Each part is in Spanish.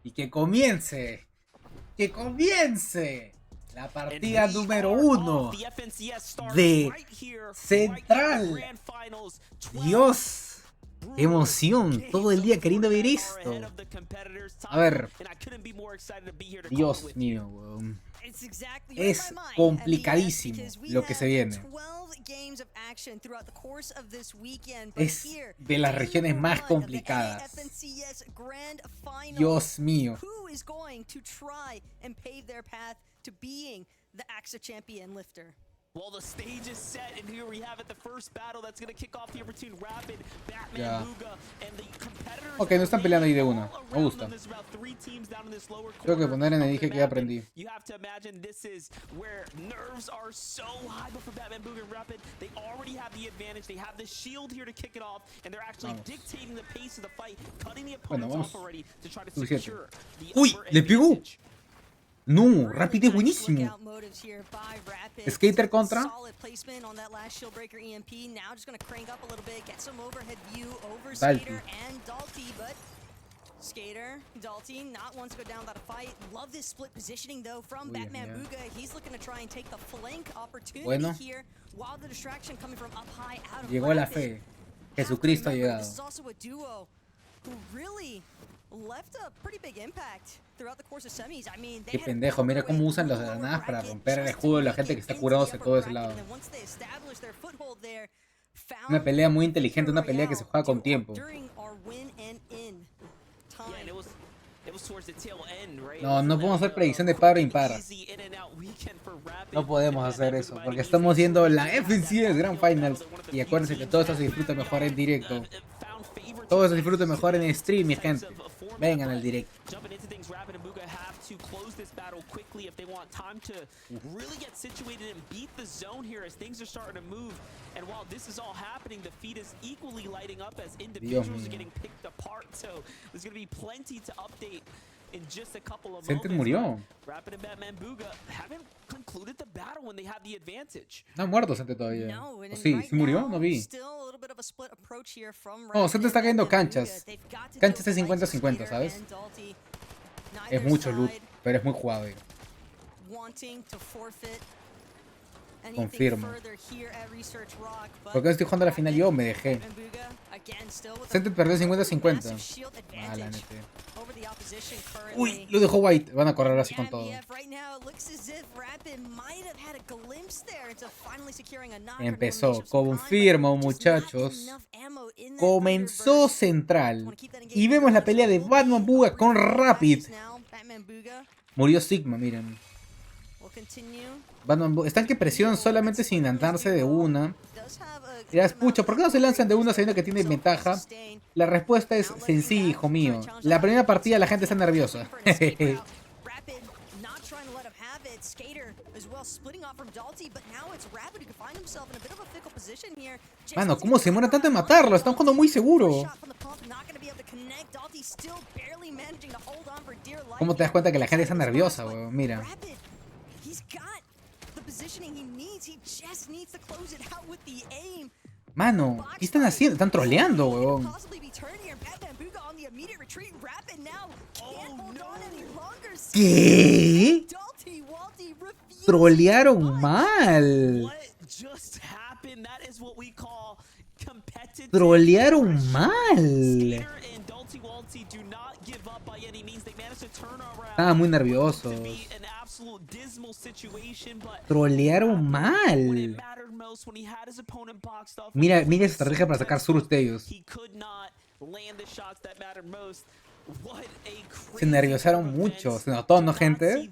Y que comience la partida número 1 de Central. Dios, qué emoción, todo el día queriendo ver esto. A ver, Dios mío, weón. Es complicadísimo lo que se viene. Es de las regiones más complicadas. Dios mío. Well, the stage is set, and here we have it, the first battle that's going to kick off here between Rapid, Batman, Buga, and the competitors. Ok, no están peleando ahí de una. Me gusta. Tengo que poner en el dije que ya aprendí. You have to imagine this is where nerves are so high, but for Batman, Buga, and Rapid, they already have the advantage. They have the shield here to kick it off, and they're actually dictating the pace of the fight, cutting the opponents off already to try to secure the ¡Uy! ¡Le pegó! No, Rapid es buenísimo. Skater contra. Dalty. Skater, Dalty, not one to go down without a fight. Love this split positioning though from Batman Buga. He's looking to try and take the flank opportunity here while the distraction coming from up high out of Llegó la fe. Jesucristo ha llegado. This is also a duo who really left a pretty big impact throughout the course of semis. I mean, qué pendejo, mira cómo usan las granadas para romper el escudo de la gente que está curándose todo ese lado. Una pelea muy inteligente, una pelea que se juega con tiempo. No, no podemos hacer predicción de par e impar. No podemos hacer eso, porque estamos viendo la FNCS Grand Finals. Y acuérdense que todo esto se disfruta mejor en directo. Todo se disfruta mejor en stream, mi gente. Vengan al directo. Dios mío. Senten murió. No ha muerto Sente todavía. ¿O sí? ¿Sí murió? No vi. No, Sente está cayendo canchas. Canchas de 50-50, ¿sabes? Es mucho loot, pero es muy jugado. Confirmo. ¿Por qué no estoy jugando a la final yo? Me dejé. Sente perdió 50-50. Mala, neta. Uy, lo dejó White. Van a correr así con todo. Empezó. Confirmo, muchachos. Comenzó Central. Y vemos la pelea de Batman Buga con Rapid. Murió Sigma, miren. Batman Buga. Están que presionan solamente sin lanzarse de una. Dirás, pucha, ¿por qué no se lanzan de una sabiendo que tienen ventaja? La respuesta es sencilla, hijo mío. La primera partida la gente está nerviosa. Mano, ¿cómo se demora tanto en matarlo? Están jugando muy seguro. ¿Cómo te das cuenta que la gente está nerviosa, weón? Mira. Mano, ¿qué están haciendo? Están troleando, weón. ¿Qué? Trolearon mal. Trolearon mal. Estaban muy nerviosos. Trolearon mal. Mira, mira esa estrategia para sacar surf de ellos. Se nerviosaron mucho. Se notó, ¿no, gente?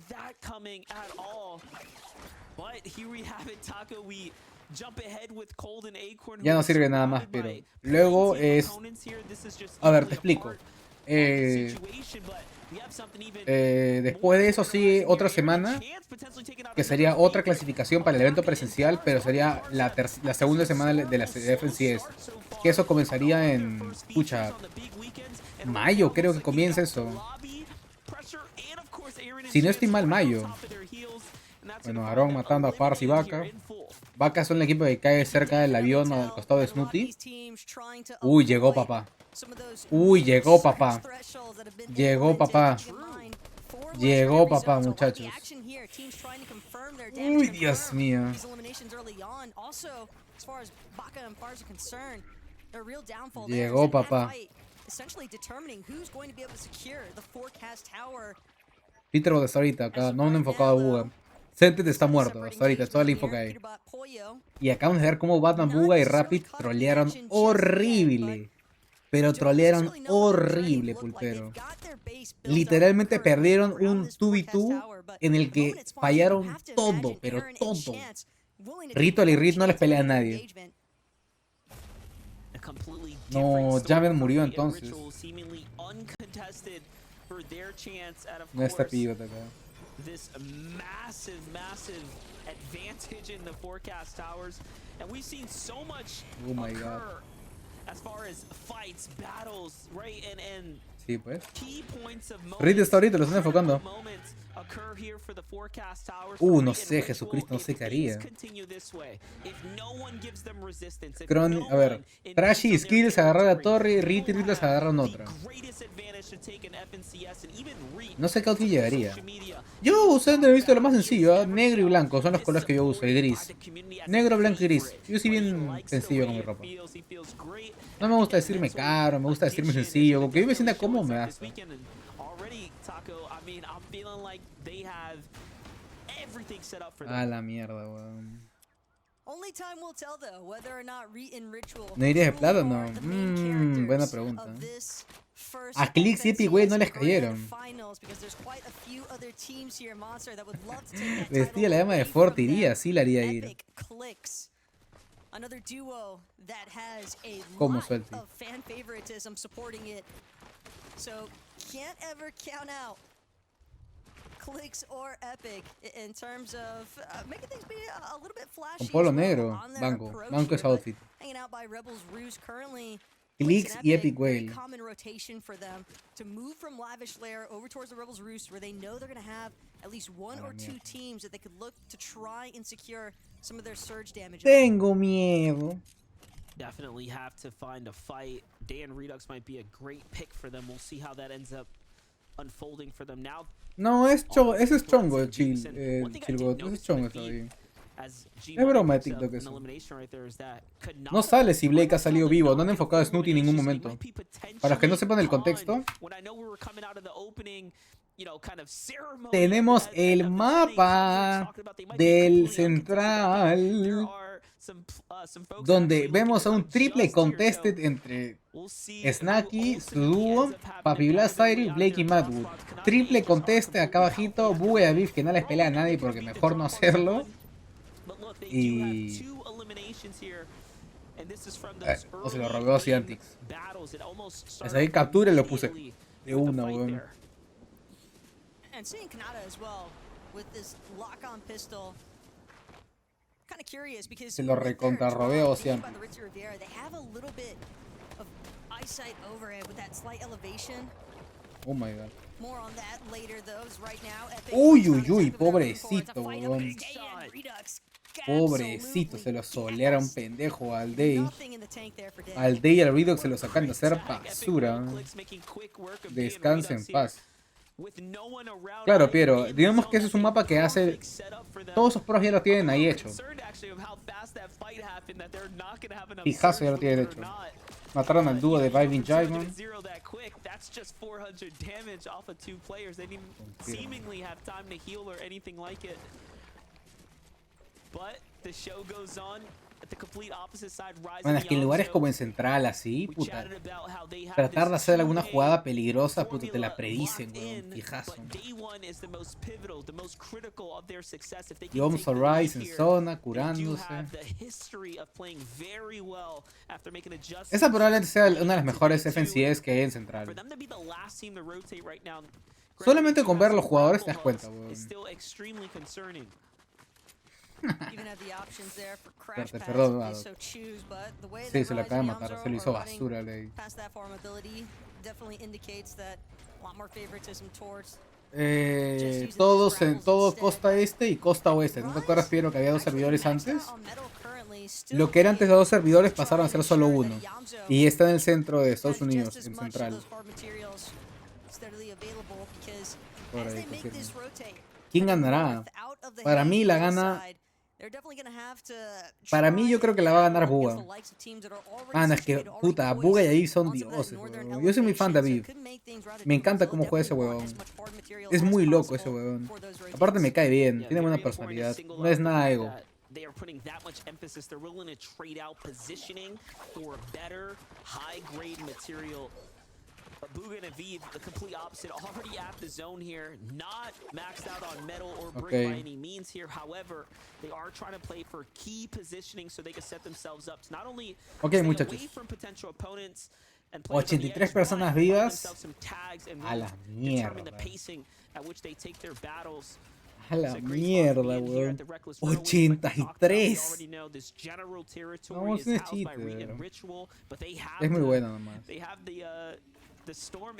Ya no sirve nada más, pero luego es... A ver, te explico. Después de eso sigue otra semana, que sería otra clasificación para el evento presencial, pero sería la segunda semana de la FNCS. Que eso comenzaría en... Pucha, mayo creo que comienza eso. Si no estoy mal, mayo. Bueno, Aaron matando a Fars y Vaca. Vaca son el equipo que cae cerca del avión o al costado de Snooty. Uy, llegó papá. Uy, llegó papá. Llegó papá. Llegó papá, muchachos. Uy, Dios mío. Llegó papá. Peter hasta ahorita acá, no han enfocado a Buga. Sentet está muerto, hasta ahorita, toda la info que hay. Y acabamos de ver cómo Batman, Buga y Rapid trolearon horrible. Pero trolearon horrible, pulpero. Literalmente perdieron un 2v2 en el que fallaron todo, pero todo. Ritual y Reed no les pelea a nadie. No, Javen murió entonces. No está pillota acá. This massive advantage in the forecast towers, and we've seen so much occur as far as fights, battles, right, and sí, pues. key points of Reed está ahorita, lo están enfocando. No sé, Jesucristo, no sé qué haría. A ver, Trashy y Skills agarrar la torre, Reed y Reed agarran otra. No sé qué outfit llegaría. Yo Usen he visto lo más sencillo, ¿eh? Negro y blanco son los colores que yo uso, y gris. Negro, blanco y gris. Yo soy bien sencillo con mi ropa. No me gusta decirme caro, me gusta decirme sencillo, porque yo me sienta cómodo me da. A la mierda, weón. ¿No irías de plata o no? Buena pregunta. A Clix y Epic, no les cayeron. Vestía la llama de Fort, iría, sí la haría ir. ¿Cómo suelto? Con polo negro, banco ese outfit. Clix y Epic Whale. Tengo miedo. Definitely have to find a fight. Dan Redux might be a great pick for them. We'll see how that ends up unfolding for them now. No, ese es chongo, Chillbot. Ese es chongo todavía. Es broma de TikTok eso. No sale si Blake ha salido vivo. No han enfocado a Snooty en ningún momento. Para los que no sepan el contexto, tenemos el mapa del central, donde vemos a un triple contested entre Snacky, Suduo, Papi Blastfire, Blake y Madwood. Triple contested acá abajito, Bue y Aviv, que no les pelea a nadie porque mejor no hacerlo. Y... no se lo robó a Ciantix. Esa ahí captura y lo puse de una, weón. Se lo recontrarrobé a Ciantix. Oh my god. Uy, pobrecito, weón. Pobrecito, se lo solearon pendejo al Day. Al Day y al Redux se lo sacan de hacer basura. Descanse en paz. Claro, Piero, digamos que ese es un mapa que hace... Todos esos pros ya lo tienen ahí hecho. Fijazo ya lo tienen hecho. Mataron al dúo de Viving Giant. Bueno, es que en lugares como en Central, así, puta, tratar de hacer alguna jugada peligrosa, puta, te la predicen, weón, fijazo. Y vamos a Rise en zona, curándose. Esa probablemente sea una de las mejores FNCS que hay en Central. Solamente con ver a los jugadores te das cuenta, weón. Perdón, sí, se lo acaba de matar, se lo hizo basura, Ley. Todo costa este y costa oeste. ¿No te acuerdas, Piero, que había dos servidores antes? Lo que era antes de 2 servidores pasaron a ser solo uno. Y está en el centro de Estados Unidos, en central. Por ahí, confirmo. ¿Quién ganará? Para mí la gana... Para mí yo creo que la va a ganar Buga. Ah, no, es que puta, Buga y Aviv son dioses, weón. Yo soy muy fan de Aviv. Me encanta cómo juega ese huevón. Es muy loco ese huevón. Aparte me cae bien, tiene buena personalidad. No es nada ego. They are putting that much emphasis. They're willing to trade out positioning for better, high-grade material. Buga and Aviv, the complete opposite, already at the zone here, not maxed out on metal or brick by any means here. However, they are trying to play for key positioning so they can set themselves up to not only stay away from potential opponents and play 83 personas vivas. A la mierda. A la mierda, weón. 83. No, es un chiste. Es muy bueno nomás.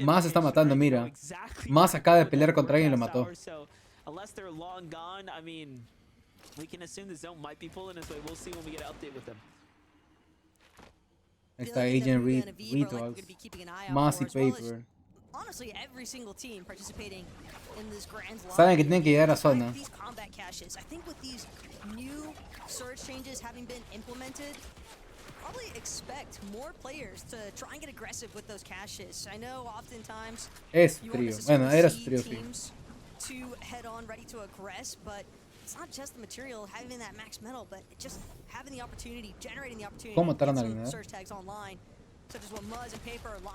Más está matando, mira. Más acaba de pelear contra alguien y lo mató. Ahí está Agent Rituals. Más y Paper. Saben que tienen que llegar a zona. Es trío. Bueno, era su trío, sí. ¿Cómo mataron a alguien?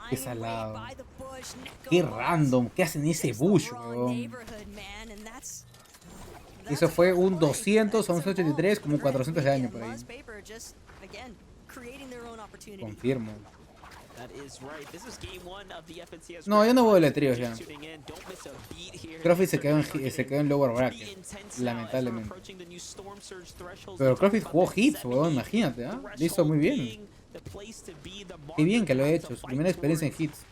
Qué salado. Qué random. ¿Qué hacen ese bush, weón? Eso fue un 200 a un 83, como 400 de daño por ahí. Confirmo. No, yo no voy a tríos ya. Crofit se quedó en lower bracket, lamentablemente. Pero Crofit jugó hits, weón, imagínate, ¿ah? Lo hizo muy bien. Qué bien que lo he hecho, su primera experiencia en hits.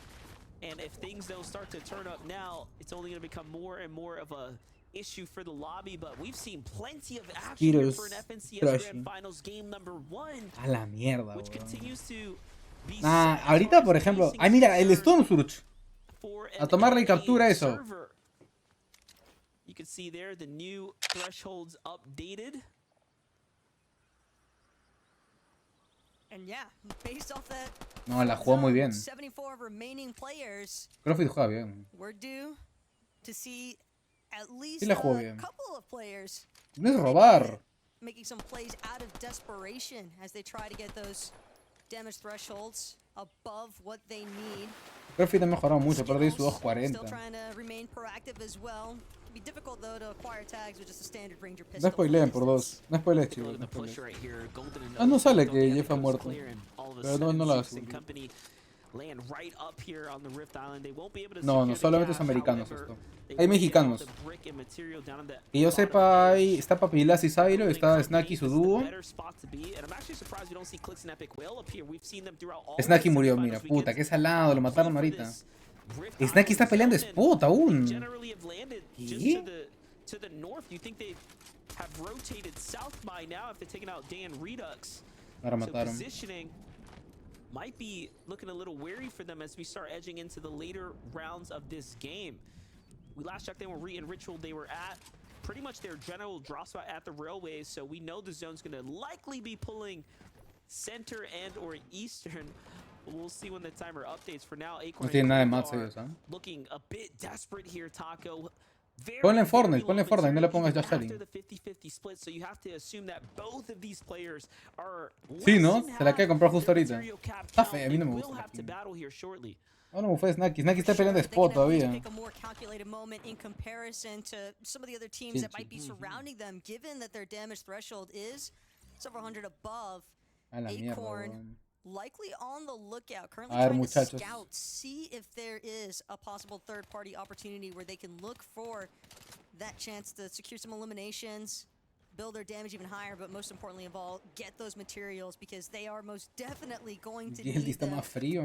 Issue for the lobby, but we've seen plenty of action here for an FNCS Grand Finals game number 1. A la mierda, ahorita, por ejemplo, ay mira, el Storm Surge. A tomarle y captura eso. You can see there the new thresholds updated. No, la jugó muy bien. Crofit juega bien. Sí la jugó bien. No es robar. Crofit ha mejorado mucho, perdió su 240. No spoileen por 2. No spoileen, chicos. Ah, no sale que Jeff ha muerto. Pero no lo hace. No, solamente es americanos esto. Hay mexicanos. Que yo sepa, está Papilas y Zairo, está Snacky y su dúo. Snacky murió, mira, puta, qué salado, lo mataron ahorita. Snacky está peleando spot aún. ¿Qué? Ahora mataron. Might be looking a little wary for them as we start edging into the later rounds of this game. We last checked in with Re and Ritual. They were at pretty much their general drop spot at the railways, so we know the zone's going to likely be pulling center and or eastern. We'll see when the timer updates. For now, Acorn no tiene nada de más ellos, ¿eh? Looking a bit desperate here, Taco. Ponle en Fortnite, no le pongas ya Sharing. Sí, ¿no? Se la queda comprar justo ahorita. Está fea, a mí no me gusta. No, no fue Snacky. Snacky está peleando spot todavía. A la mierda, weón. Likely on the lookout, currently trying to scout, see if there is a possible third-party opportunity where they can look for that chance to secure some eliminations, build their damage even higher, but most importantly of all, get those materials because they are most definitely going to need them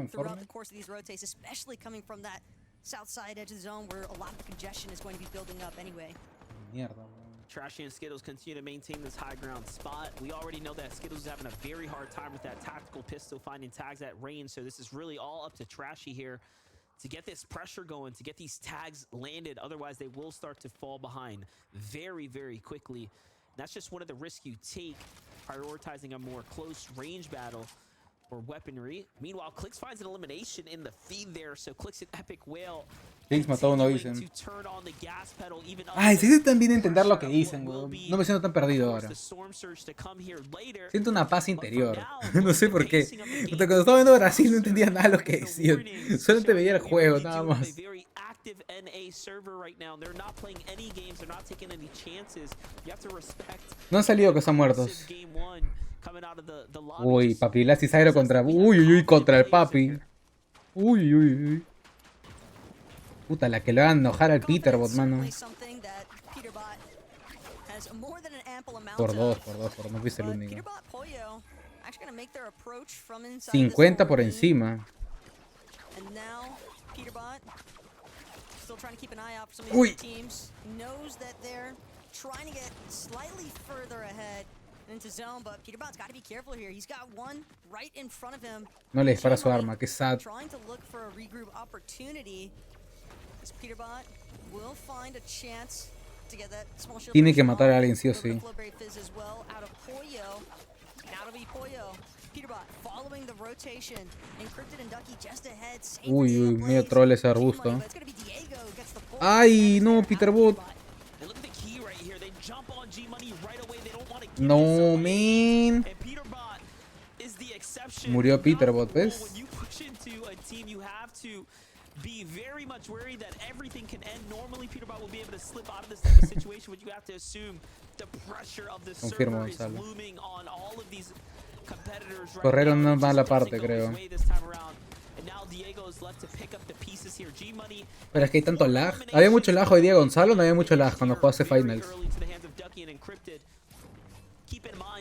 throughout the course of these rotates, especially coming from that south side edge of the zone where a lot of congestion is going to be building up anyway. Mierda, Trashy and Skittles continue to maintain this high ground spot. We already know that Skittles is having a very hard time with that tactical pistol, finding tags at range. So this is really all up to Trashy here to get this pressure going, to get these tags landed. Otherwise, they will start to fall behind very, very quickly. And that's just one of the risks you take, prioritizing a more close range battle or weaponry. Meanwhile, Clix finds an elimination in the feed there. So Clix and Epic Whale. Clix mató a uno, Usen. Ay, sí se también entender lo que dicen, weón. No me siento tan perdido ahora. Siento una paz interior. No sé por qué. Cuando estaba viendo Brasil no entendía nada de lo que decían. Solamente veía el juego, nada más. No han salido que están muertos. Uy, papi, la Cisairo contra... Uy, contra el papi. Uy. Puta, la que le va a enojar al Peterbot, mano. Por dos, no fuiste el único. 50 por encima. Uy. No le dispara su arma, qué sad. Tiene que matar a alguien sí o sí. Uy, medio troll ese arbusto. Ay, no, Peterbot. No, man. Murió Peterbot, ¿ves? Be very much worried that everything can end. Normally, Peterbot will be able to slip out of this type of situation, but you have to assume the pressure of the server is looming on all of these competitors. Corrieron una mala parte, creo. Pero es que hay tanto lag. Había mucho lag hoy día, Gonzalo. No había mucho lag cuando jugase Finals.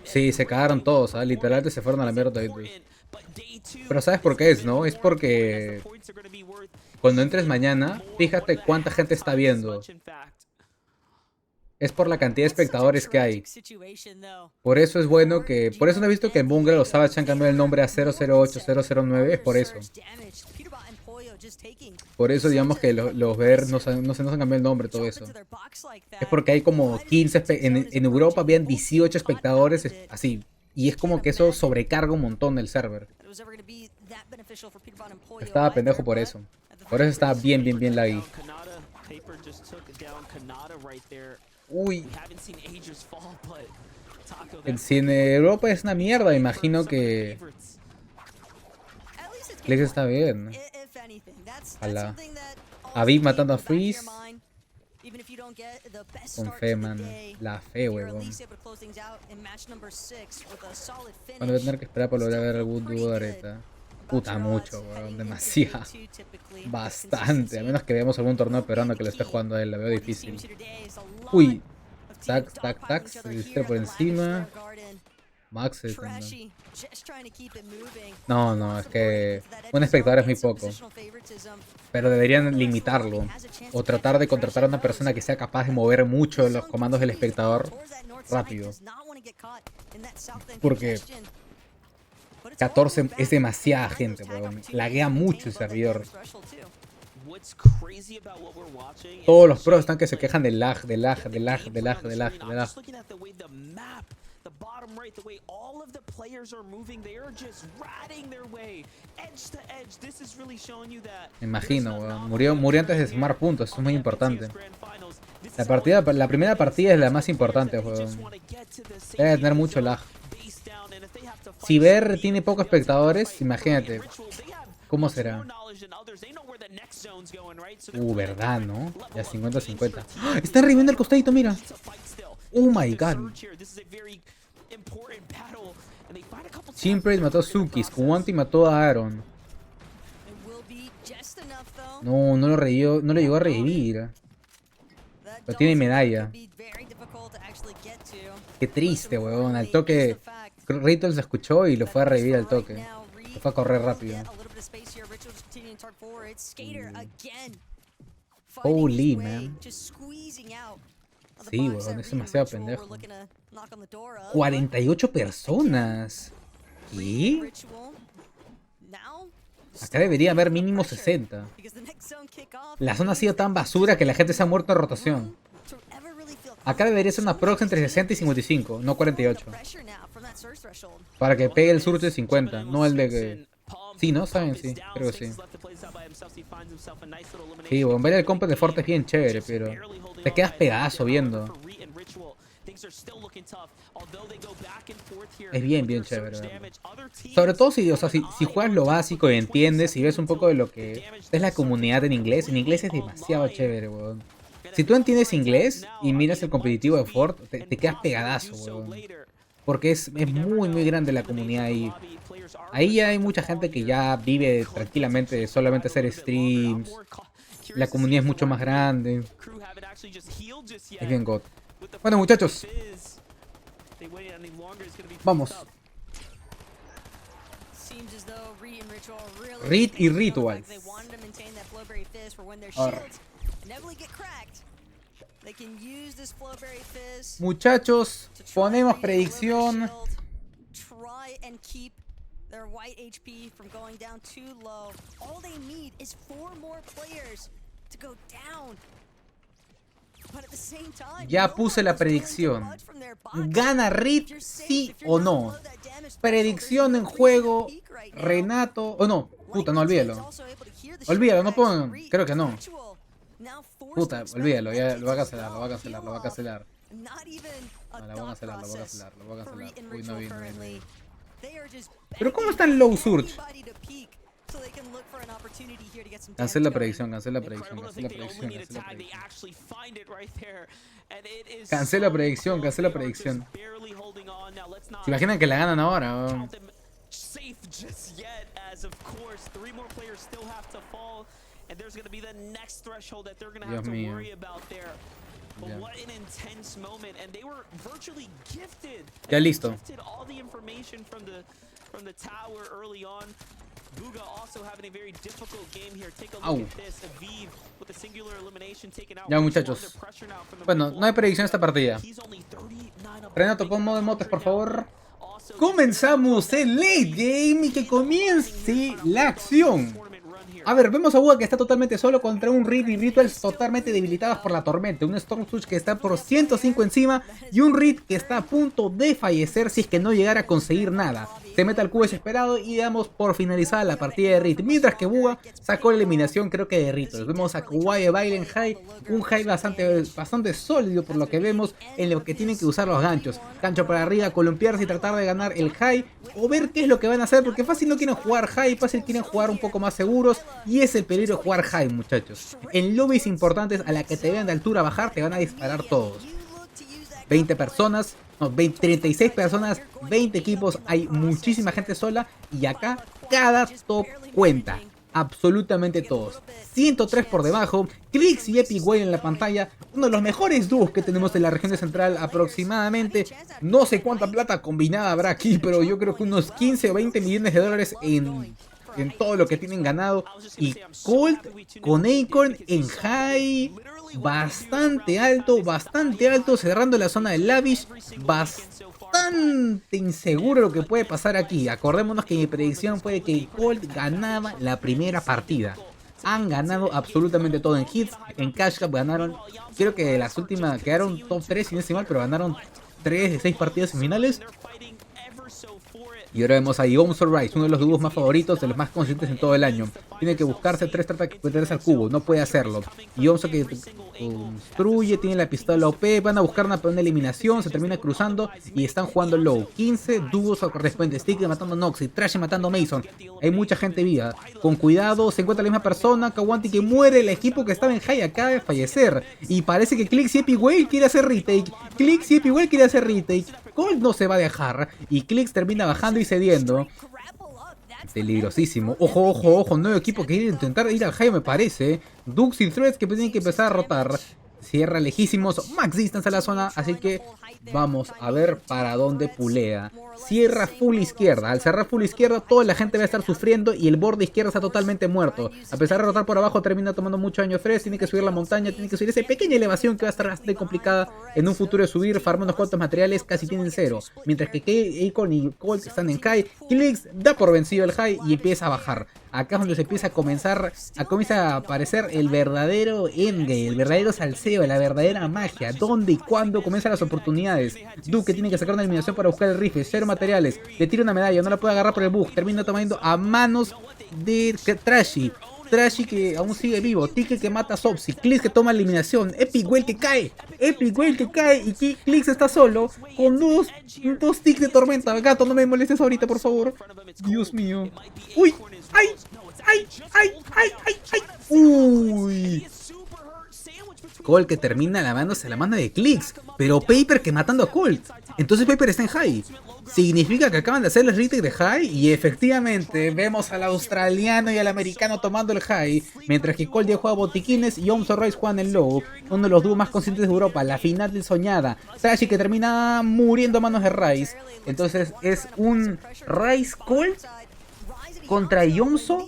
Sí, se cagaron todos, ¿sabes? Literalmente se fueron a la mierda. Pero ¿sabes por qué es, no? Es porque cuando entres mañana, fíjate cuánta gente está viendo. Es por la cantidad de espectadores que hay. Por eso es bueno que... Por eso no he visto que en Bungle los Savage han cambiado el nombre a 008, 009. Es por eso. Por eso digamos que los ver no se nos han cambiado el nombre, todo eso. Es porque hay como 15... En Europa habían 18 espectadores así. Y es como que eso sobrecarga un montón el server. Estaba pendejo por eso. Por eso estaba bien laggy. Uy. El cine Europa es una mierda, imagino que... Clix está bien. Ojalá. Aviv matando a Freeze. Con fe, man. La fe, huevón. Bueno, voy a tener que esperar para volver a ver algún dúo de areta. Puta, mucho, weón. Demasiado. Bastante. A menos que veamos algún torneo peruano que lo esté jugando a él. La veo difícil. Uy. Tac. Se distrae por encima. Max no, es que un espectador es muy poco. Pero deberían limitarlo. O tratar de contratar a una persona que sea capaz de mover mucho los comandos del espectador rápido. Porque 14 es demasiada gente, weón. Laguea mucho el servidor. Todos los pros están que se quejan del lag. Me imagino, weón. Murió antes de sumar puntos, eso es muy importante. La primera partida es la más importante, weón. Debe tener mucho lag. Si Ver tiene pocos espectadores, imagínate. ¿Cómo será? Verdad, ¿no? Ya 50-50. ¡Ah! Está reviviendo el costadito, mira. Oh my god. Chimpraise mató a Suki, Skuwanti mató a Aaron. No lo llegó a revivir. Pero tiene medalla. Qué triste, weón. Al toque, Ritual se escuchó y lo fue a revivir al toque. Lo fue a correr rápido. Holy, man. Sí, weón, es demasiado pendejo. 48 personas. ¿Qué? Acá debería haber mínimo 60. La zona ha sido tan basura que la gente se ha muerto en rotación. Acá debería ser una prox entre 60 y 55, no 48. Para que pegue el surge de 50, no el de que... Sí, ¿no? ¿Saben? Sí, creo que sí. Sí, bueno, ver el compa de Forte es bien chévere, pero... te quedas pedazo viendo. Es bien chévere, ¿verdad? Sobre todo si, o sea, si juegas lo básico y entiendes y ves un poco de lo que es la comunidad en inglés es demasiado chévere, weón. Si tú entiendes inglés y miras el competitivo de Fort, te quedas pegadazo, weón. Porque es muy grande la comunidad ahí. Ahí ya hay mucha gente que ya vive tranquilamente de solamente hacer streams. La comunidad es mucho más grande. Es bien god. Bueno, muchachos, vamos. Read y Rituals. Muchachos, ponemos predicción. Ya puse la predicción. ¿Gana Reed, sí o no? Predicción en juego. Renato... Oh, no. Puta, no, olvídalo. Olvídalo, no pongan... Creo que no. Puta, olvídalo. Ya lo va a cancelar, lo va a cancelar, lo va a cancelar. No, lo va a cancelar, lo va a cancelar, lo va a cancelar. Uy, no vi. Pero ¿cómo está el low surge? Cancela la predicción, cancela la predicción, cancela la predicción, cancela la predicción. Cancela la predicción. ¿Se imaginan que la ganan ahora? Dios mío. Ya listo. Au. Ya, muchachos. Bueno, no hay predicción esta partida. Renato, pon modo de motes, por favor. Comenzamos el late game y que comience la acción. A ver, vemos a Uga que está totalmente solo contra un Reed y Rituals totalmente debilitados por la tormenta. Un Storm Surge que está por 105 encima y un Reed que está a punto de fallecer si es que no llegara a conseguir nada. Se mete al cubo desesperado y damos por finalizada la partida de Reed. Mientras que Uga sacó la eliminación, creo que de Rituals. Vemos a Kuwai baile en high, un high bastante sólido por lo que vemos en lo que tienen que usar los ganchos. Gancho para arriba, columpiarse y tratar de ganar el high o ver qué es lo que van a hacer, porque fácil no quieren jugar high, fácil quieren jugar un poco más seguros. Y es el peligro de jugar high, muchachos. En lobbies importantes a la que te vean de altura bajar, te van a disparar todos. 20 personas, no, 36 personas, 20 equipos, hay muchísima gente sola. Y acá cada top cuenta. Absolutamente todos. 103 por debajo. Clicks y Epic Whale en la pantalla. Uno de los mejores dúos que tenemos en la región de Central aproximadamente. No sé cuánta plata combinada habrá aquí, pero yo creo que unos 15 o 20 millones de dólares en todo lo que tienen ganado. Y Colt con Acorn en high bastante alto, cerrando la zona de Lavish. Bastante inseguro lo que puede pasar aquí. Acordémonos que mi predicción fue que Colt ganaba la primera partida. Han ganado absolutamente todo en hits, en cash cap ganaron, creo que de las últimas quedaron top 3 sin decimal, pero ganaron 3 de 6 partidas finales. Y ahora vemos a Usen, uno de los dúos más favoritos, de los más conscientes en todo el año. Tiene que buscarse 3 meterse al cubo, no puede hacerlo. Y Usen que construye, tiene la pistola OP, van a buscar una eliminación, se termina cruzando y están jugando low. 15 dúos correspondientes, Stick matando a Nox y Trash matando a Mason. Hay mucha gente viva. Con cuidado, se encuentra la misma persona, Kawanti que muere, el equipo que estaba en high acaba de fallecer. Y parece que Clicks y Epic Whale quiere hacer retake. Colt no se va a dejar. Y Clicks termina bajando y cediendo. Peligrosísimo. Ojo, nuevo equipo que quiere intentar ir al high, me parece. Dux y Threads que tienen que empezar a rotar. cierra lejísimos, max distance a la zona, así que vamos a ver para dónde pulea. Cierra full izquierda, al cerrar full izquierda toda la gente va a estar sufriendo y el borde izquierdo está totalmente muerto. A pesar de rotar por abajo termina tomando mucho daño Fresh, tiene que subir la montaña, tiene que subir esa pequeña elevación que va a estar bastante complicada en un futuro de subir, farma unos cuantos materiales, casi tienen cero. Mientras que Akon y Colt están en high, Klix da por vencido el high y empieza a bajar. Acá es donde se empieza a aparecer el verdadero endgame, el verdadero salseo, la verdadera magia. ¿Dónde y cuándo comienzan las oportunidades? Duke tiene que sacar una eliminación para buscar el rifle, cero materiales, le tira una medalla, no la puede agarrar por el bug, termina tomando a manos de Trashy. Trashy que aún sigue vivo, Tike que mata a Sopsy, Klix que toma eliminación, Epic Whale que cae y Klix está solo con dos ticks de tormenta. Gato, no me molestes ahorita, por favor. Dios mío. Uy, ay. Uy. Colt que termina lavándose la mano de Klix, pero Paper que matando a Colt. Entonces Paper está en high. Significa que acaban de hacer el retake de high y efectivamente vemos al australiano y al americano tomando el high, mientras que Colt ya juega botiquines y Omso Rice juegan el low, uno de los dúos más conscientes de Europa, la final del soñada. Sashi que termina muriendo a manos de Rice. Entonces es un Rice Colt contra Yomso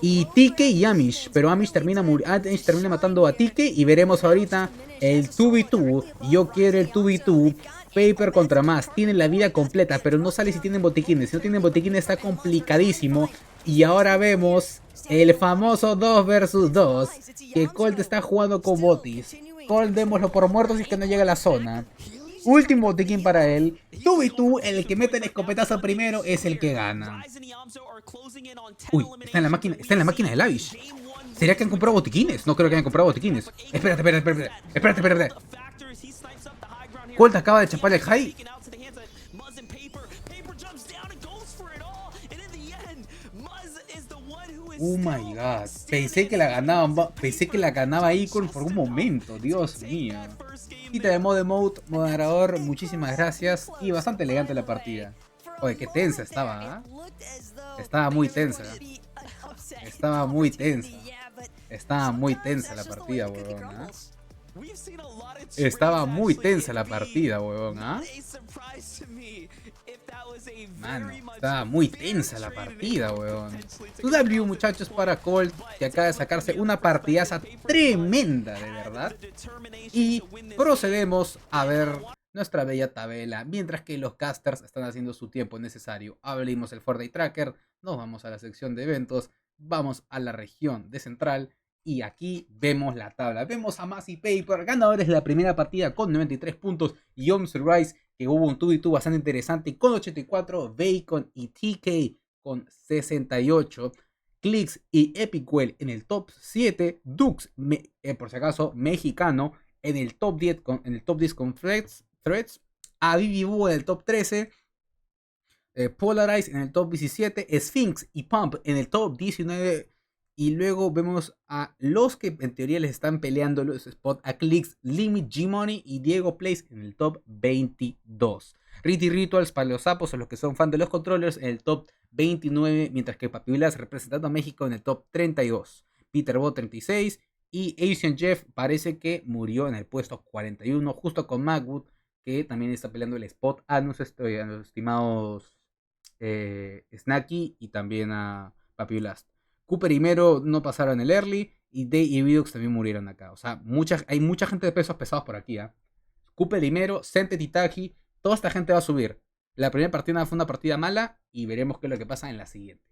y Tike y Amish, pero Amish termina matando a Tike y veremos ahorita el 2v2. Yo quiero el 2v2. Paper contra más, tienen la vida completa, pero no sale si tienen botiquines. Si no tienen botiquines está complicadísimo. Y ahora vemos el famoso 2 vs 2, que Colt está jugando con botis. Colt démoslo por muerto si es que no llega a la zona. Último botiquín para él. 2v2, el que mete el escopetazo primero es el que gana. Uy, está en la máquina de Lavish. ¿Sería que han comprado botiquines? No creo que hayan comprado botiquines. Espérate. Colt acaba de chapar el high. Oh my god. Pensé que la ganaba Icon por un momento. Dios mío. Quita de mode, moderador. Muchísimas gracias. Y bastante elegante la partida. Oye, qué tensa estaba, ¿eh? Estaba muy tensa la partida, huevón, ¿ah? Estaba muy tensa la partida, huevón, ¿ah? Mano, estaba muy tensa la partida, huevón. 2W, muchachos, para Colt, que acaba de sacarse una partidaza tremenda, de verdad. Y procedemos a ver nuestra bella tabla, mientras que los casters están haciendo su tiempo necesario. Abrimos el Fortnite Tracker, nos vamos a la sección de eventos, vamos a la región de Central. Y aquí vemos la tabla. Vemos a Massey Paper, ganadores de la primera partida con 93 puntos. Y Omso Rice, que hubo un 2v2 bastante interesante con 84. Bacon y TK con 68. Klix y Epic Whale en el top 7. Dux, por si acaso, mexicano, en el top 10 con Threads. A Vivibu en el top 13. Polarize en el top 17. Sphinx y Pump en el top 19. Y luego vemos a los que en teoría les están peleando los spots, a Klix, Limit, G-Money y Diego Place en el top 22. Ritty Rituals para los sapos o los que son fan de los controllers en el top 29, mientras que Papi Blas representando a México en el top 32. Peter Bot 36 y Asian Jeff parece que murió en el puesto 41 justo con Macwood, que también está peleando el spot a los estimados Snacky y también a Papi Blast. Cooper y Mero no pasaron el early y Day y Vidux también murieron acá. O sea, hay mucha gente de pesos pesados por aquí, ¿eh? Cooper y Mero, Sente Titaji, toda esta gente va a subir. La primera partida fue una partida mala y veremos qué es lo que pasa en la siguiente.